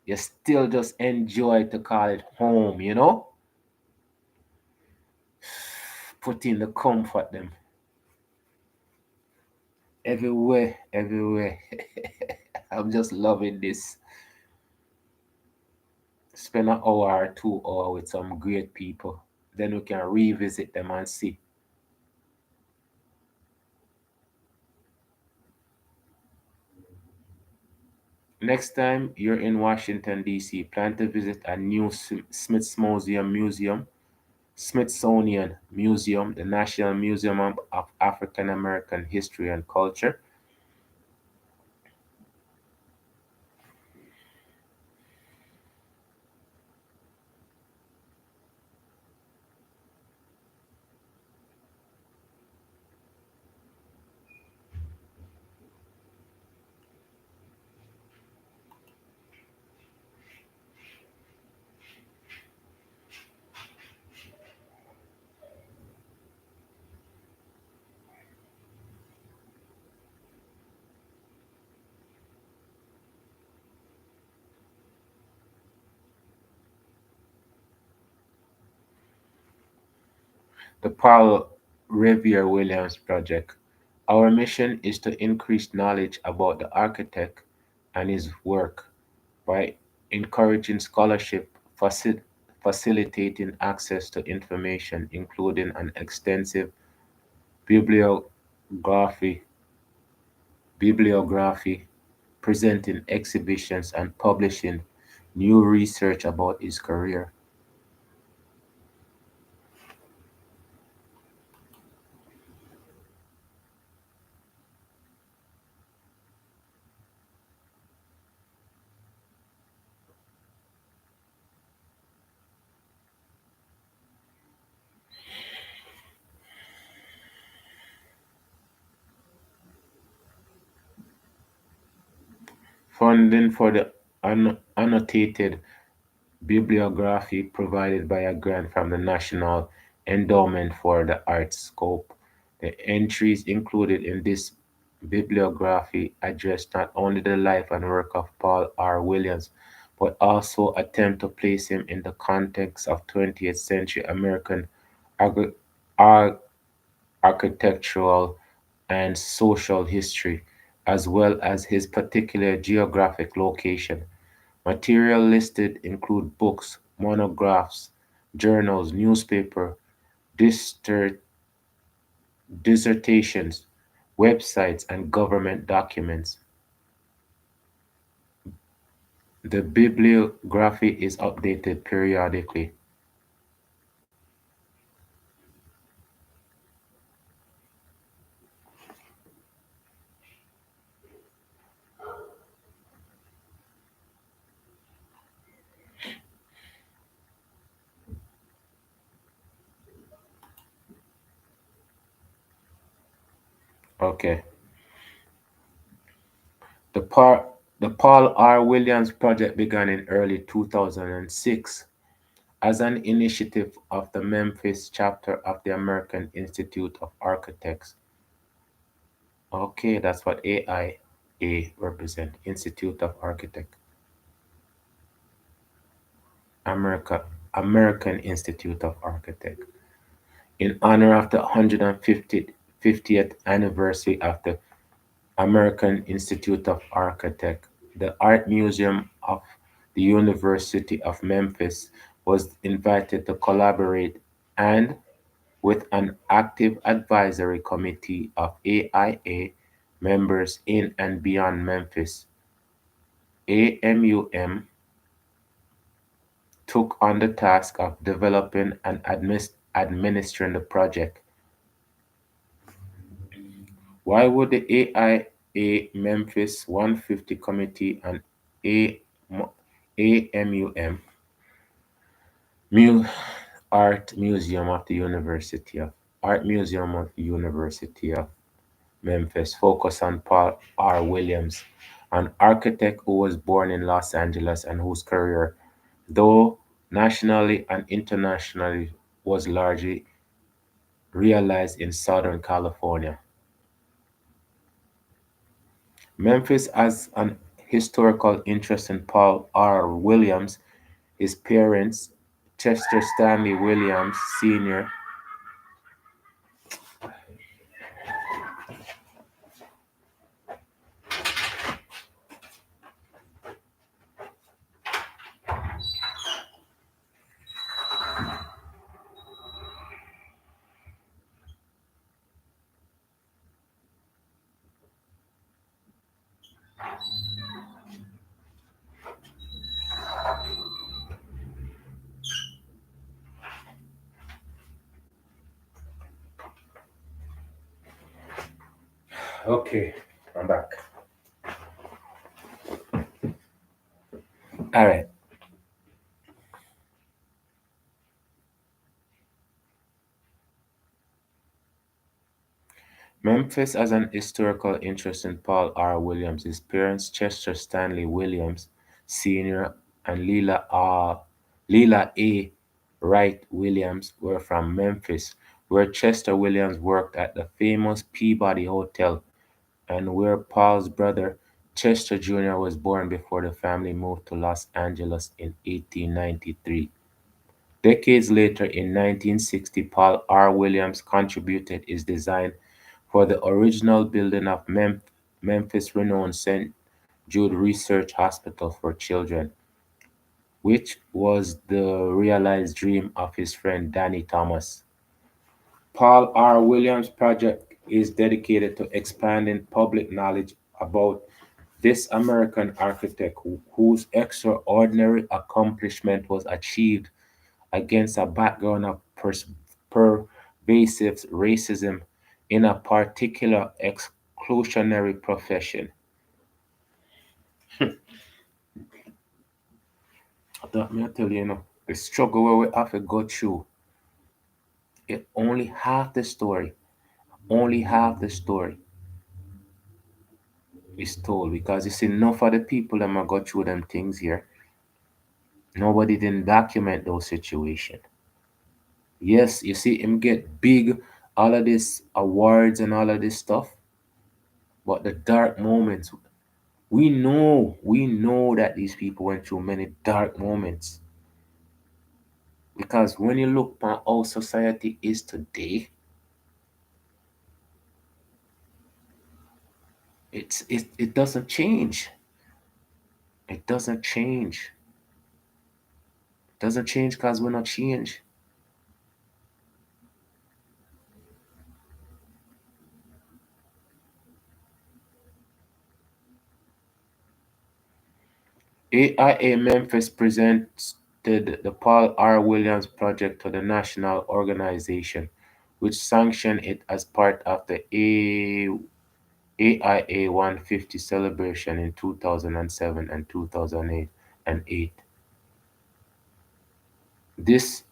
[SPEAKER 1] you still just enjoy to call it home, you know? Put in the comfort them. Everywhere, everywhere. I'm just loving this. Spend an hour or 2 hours with some great people. Then we can revisit them and see. Next time you're in Washington, D.C., plan to visit a new Smithsonian Museum, the National Museum of African American History and Culture. The Paul Revere Williams Project. Our mission is to increase knowledge about the architect and his work by encouraging scholarship, facilitating access to information, including an extensive bibliography, bibliography, presenting exhibitions, and publishing new research about his career. Funding for the annotated bibliography provided by a grant from the National Endowment for the Arts Scope. The entries included in this bibliography address not only the life and work of Paul R. Williams, but also attempt to place him in the context of 20th century American arch- ar- architectural and social history, as well as his particular geographic location. Material listed include books, monographs, journals, newspaper, disser- dissertations, websites, and government documents. The bibliography is updated periodically. Okay. The Paul R. Williams Project began in early 2006 as an initiative of the Memphis chapter of the American Institute of Architects. Okay, that's what AIA represent, Institute of Architect, America. American Institute of Architects. In honor of the 150th anniversary of the American Institute of Architects, the Art Museum of the University of Memphis was invited to collaborate and with an active advisory committee of AIA members in and beyond Memphis. AMUM took on the task of developing and administering the project. Why would the AIA Memphis 150 Committee and AMUM Mu- Art Museum of the University of Memphis focus on Paul R. Williams, an architect who was born in Los Angeles and whose career, though nationally and internationally, was largely realized in Southern California. Memphis has an historical interest in Paul R. Williams. His parents, Chester Stanley Williams Sr., okay, I'm back. All right. Memphis has an historical interest in Paul R. Williams. His parents, Chester Stanley Williams Sr. and Leela A. Wright Williams, were from Memphis, where Chester Williams worked at the famous Peabody Hotel and where Paul's brother, Chester Jr., was born before the family moved to Los Angeles in 1893. Decades later, in 1960, Paul R. Williams contributed his design for the original building of Memphis' renowned St. Jude Research Hospital for Children, which was the realized dream of his friend Danny Thomas. Paul R. Williams' project is dedicated to expanding public knowledge about this American architect whose extraordinary accomplishment was achieved against a background of pervasive racism in a particular exclusionary profession. That me I tell you, the struggle where we have to go through, it only half the story, only half the story is told because you see, enough of the people that go through them things here, nobody didn't document those situations. Yes, you see him get big, all of this awards and all of this stuff, but the dark moments, we know that these people went through many dark moments. Because when you look at how society is today, it doesn't change. It doesn't change. It doesn't change because we're not change. AIA Memphis presented the Paul R. Williams Project to the national organization, which sanctioned it as part of the AIA 150 celebration in 2007 and 2008 and 8. This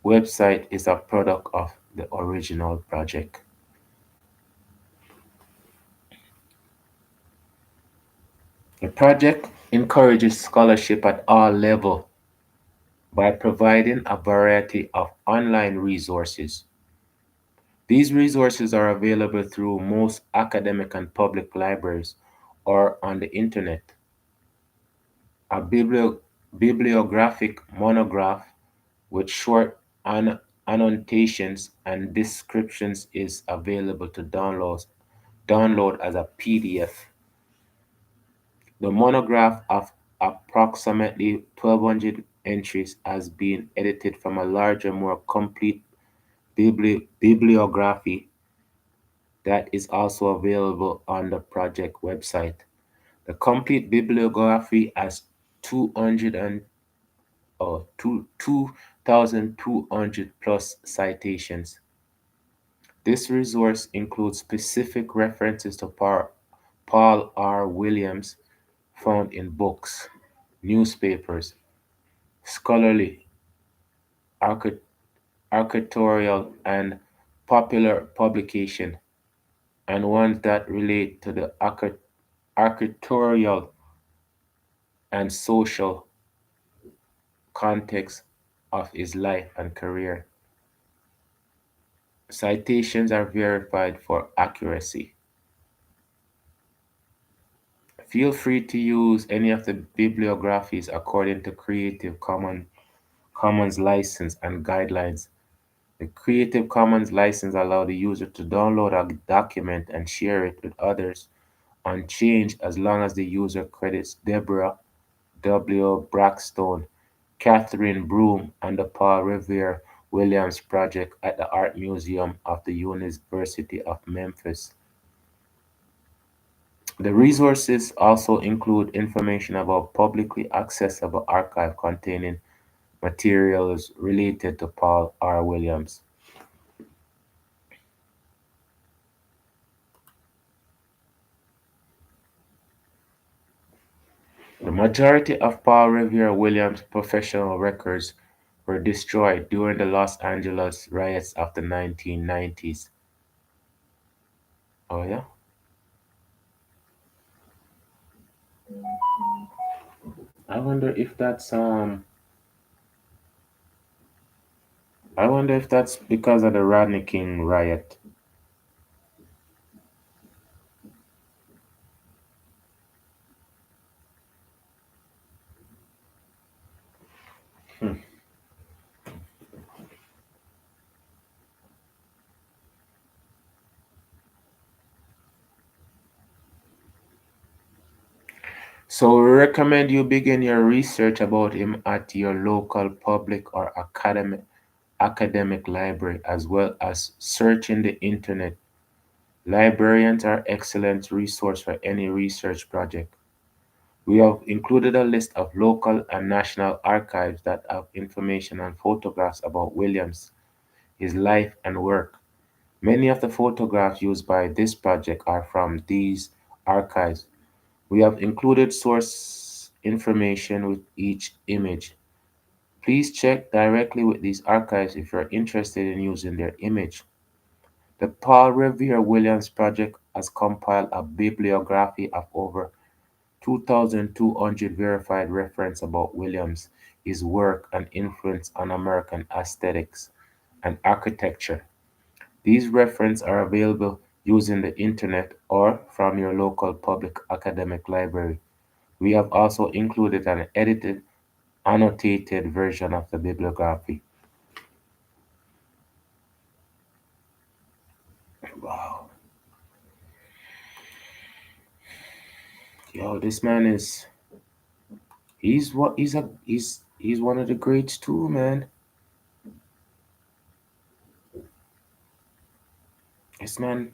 [SPEAKER 1] website is a product of the original project. The project encourages scholarship at all levels by providing a variety of online resources. These resources are available through most academic and public libraries or on the internet. A bibliographic monograph with short annotations and descriptions is available to download as a PDF. The monograph of approximately 1,200 entries has been edited from a larger, more complete bibliography that is also available on the project website. The complete bibliography has 200 and 2,200 plus citations. This resource includes specific references to Paul R. Williams found in books, newspapers, scholarly, archi- architectural, and popular publication, and ones that relate to the architectural and social context of his life and career. Citations are verified for accuracy. Feel free to use any of the bibliographies according to Commons license and guidelines. The Creative Commons license allows the user to download a document and share it with others unchanged as long as the user credits Deborah W. Braxton, Catherine Broom, and the Paul Revere Williams Project at the Art Museum of the University of Memphis. The resources also include information about publicly accessible archive containing materials related to Paul R. Williams. The majority of Paul Revere Williams' professional records were destroyed during the Los Angeles riots of the 1990s. Oh yeah? I wonder if that's I wonder if that's because of the Rodney King riot. Hmm. So we recommend you begin your research about him at your local public or academic library as well as searching the internet. Librarians are excellent resource for any research project. We have included a list of local and national archives that have information and photographs about Williams, his life and work. Many of the photographs used by this project are from these archives. We have included source information with each image. Please check directly with these archives if you're interested in using their image. The Paul Revere Williams Project has compiled a bibliography of over 2,200 verified references about Williams, his work and influence on American aesthetics and architecture. These references are available using the internet or from your local public academic library. We have also included an edited, annotated version of the bibliography. Wow. Yo, this man is he's one of the greats too, man. This man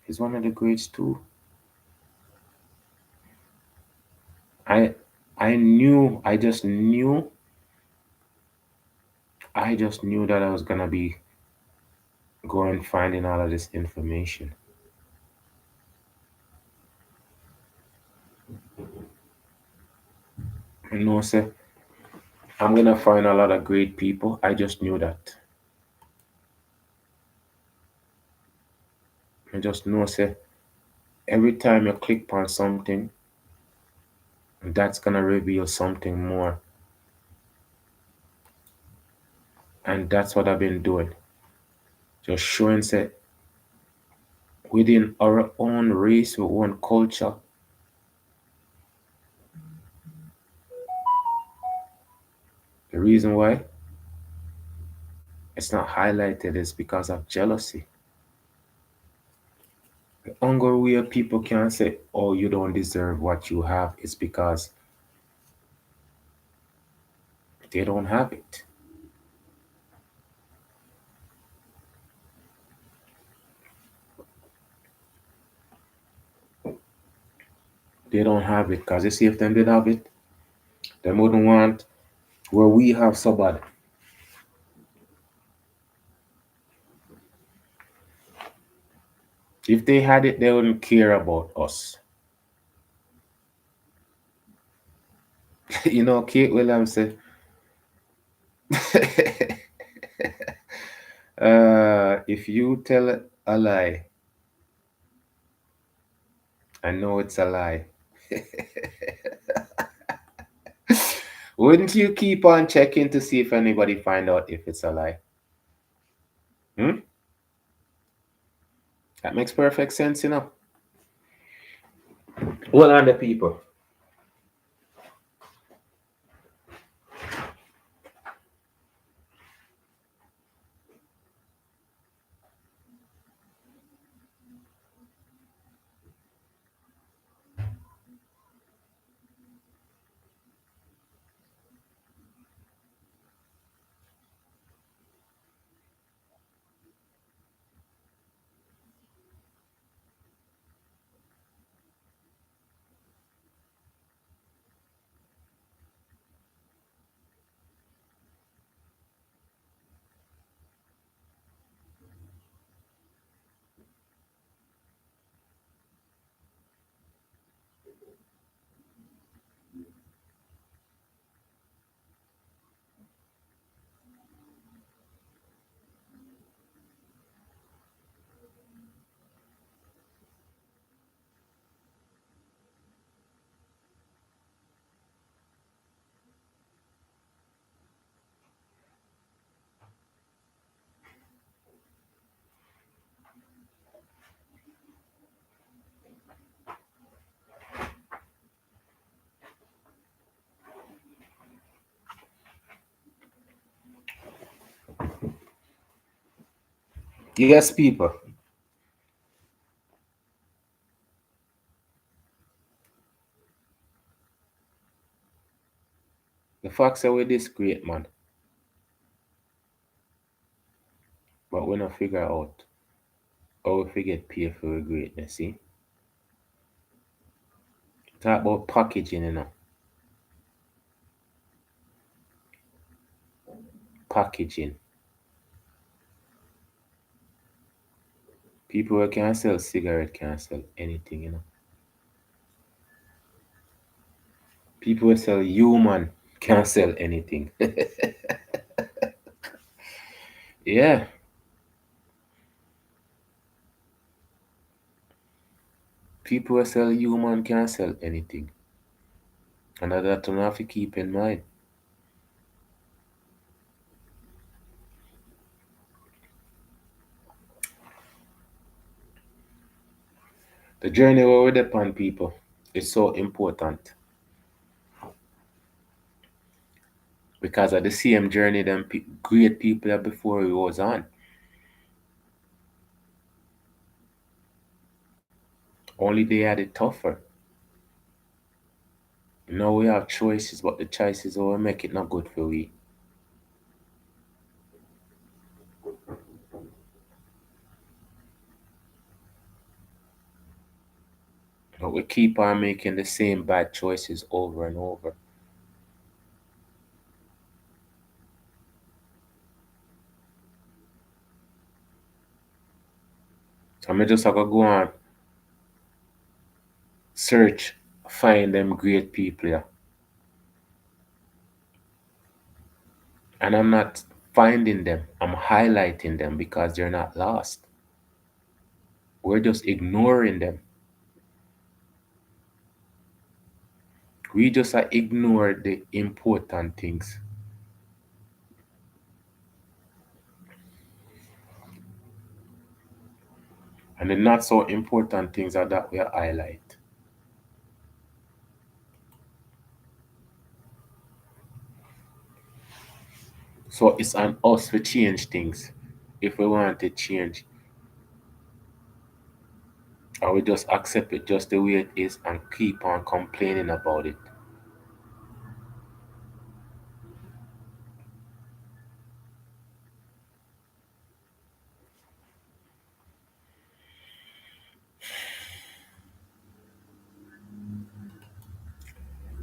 [SPEAKER 1] is one of the greats too. I I knew I just knew that I was gonna be going finding all of this information. You know, say I'm gonna find a lot of great people. I just knew that. I just know, say every time you click on something, that's gonna reveal something more, and that's what I've been doing. Just showing, say within our own race, our own culture, The reason why it's not highlighted is because of jealousy. The only way people can say, oh, you don't deserve what you have is because they don't have it. They don't have it because you see, if them did have it, they wouldn't want where we have so bad. If they had it, they wouldn't care about us. You know, Kate Williams said, if you tell a lie, I know it's a lie. Wouldn't you keep on checking to see if anybody find out if it's a lie? That makes perfect sense, you know. Well, on the people. Yes, people. The facts are with this great, man. But we don't figure out how we get paid for our greatness, see? Talk about packaging, you know. Packaging. People who can sell cigarette can sell anything, you know. People who sell human can sell anything. Yeah. People who sell human can sell anything. And that you have to keep in mind. The journey we're with upon, people, is so important. Because of the same journey them great people that before we was on. Only they had it tougher. Now we have choices, but the choices will make it not good for we. But we keep on making the same bad choices over and over. So I just have to go on search, find them great people, yeah. And I'm not finding them, I'm highlighting them because they're not lost. We're just ignoring them. We just ignore the important things. And the not so important things are that we highlight. So it's on us to change things if we want to change. Or we just accept it just the way it is and keep on complaining about it.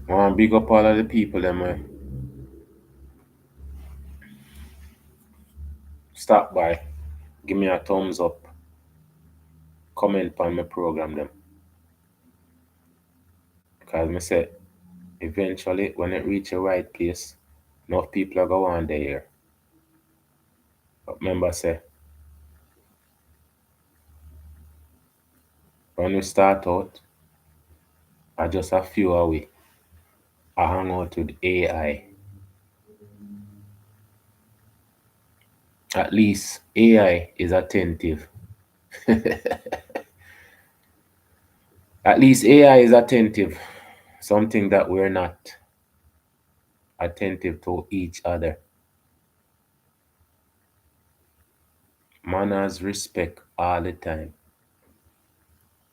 [SPEAKER 1] I want to big up all of the people them stop by, give me a thumbs up, comment on my program them. Because me say eventually when it reach the right place, enough people are going on there. But remember say when we start out, I just a few away. I hang out with AI. At least AI is attentive. At least AI is attentive. Something that we're not attentive to each other. Manners, respect all the time.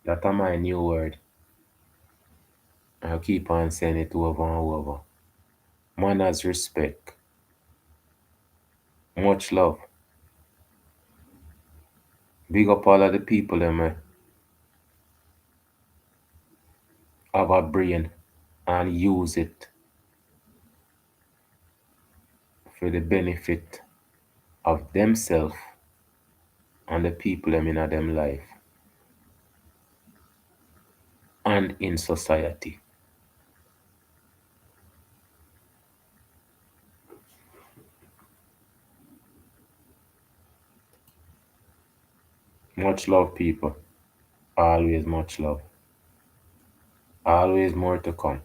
[SPEAKER 1] That's my new word. I'll keep on saying it over and over. Manners, respect. Much love. Big up all of the people that have a brain and use it for the benefit of themselves and the people in them life and in society. Much love, people. Always much love. Always more to come.